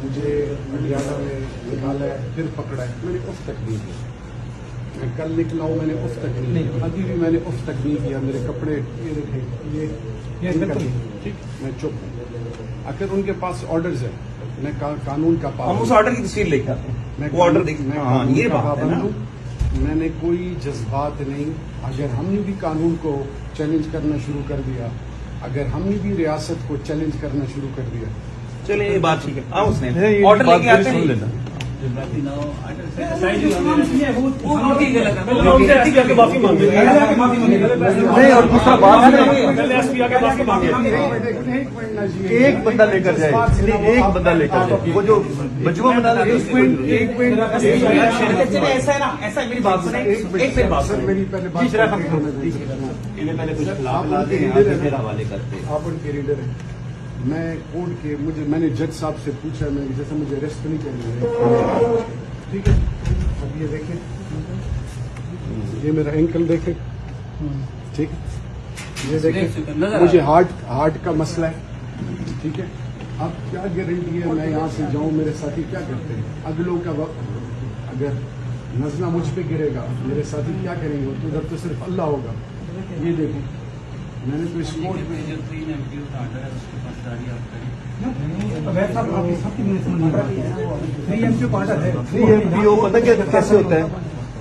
مجھے پٹیالہ میں نکالا ہے، پھر پکڑا ہے، میں نے اف تک نہیں کیا. میں کل نکلا ہوں، میں نے اف تک نہیں کیا، ابھی بھی میں نے اف تک نہیں کیا. میرے کپڑے یہ دیکھیں، یہ ٹھیک، میں چپ ہوں. آخر ان کے پاس آرڈرز ہیں، میں قانون کا ہم پابند اس آرڈر کی تصویر لے کے آتے ہیں. میں وہ آرڈر دیکھ، میں ہاں قانون یہ کا بات ہے پابند نا. ہوں. میں نے کوئی جذبات نہیں. اگر ہم نے بھی قانون کو چیلنج کرنا شروع کر دیا، اگر ہم نے بھی ریاست کو چیلنج کرنا شروع کر دیا، چلیں یہ بات ٹھیک ہے. آپ اس نے آرڈر لے کے آتے ہیں. نہیں، اور دوسرا بات ایک بندہ لے کر جائے، ایک بندہ لے کر جائے. وہ جو مجموعہ بنا لے ایسا ہے نا، ایسا میری بات سنیں. ایک پھر بات سر میری پہلے بات آپ ان کے ریڈر ہیں. میں کورٹ کے میں نے جج صاحب سے پوچھا، میں جیسا مجھے ریسٹ نہیں کرنی ہے، ٹھیک ہے. اب یہ دیکھیں، یہ میرا اینکل دیکھیں، ٹھیک ہے. یہ دیکھیں، مجھے ہارٹ کا مسئلہ ہے، ٹھیک ہے. اب کیا گارنٹی ہے میں یہاں سے جاؤں؟ میرے ساتھی کیا کرتے ہیں؟ اگلوں کا وقت اگر نزلہ مجھ پہ گرے گا، میرے ساتھی کیا کریں گے؟ تو ادھر تو صرف اللہ ہوگا. یہ دیکھیں، میں نے تو اس کورٹ میں پتا کیا کیسے ہوتا ہے؟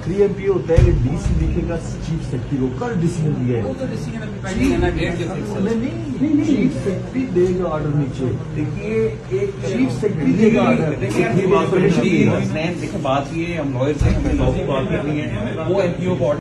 3 MP ہوتا ہے کہ ڈی سی لکھے گا چیف سیکرٹری کو کل ڈیسیجن دیا ہے، چیف سیکرٹری دے گا آرڈر نیچے. دیکھیے ایک چیف سیکرٹری دے گا آرڈر. دیکھیں بات یہ ہم لائر سے ہمیں لاء کی بات کرنی ہے. وہ MP کو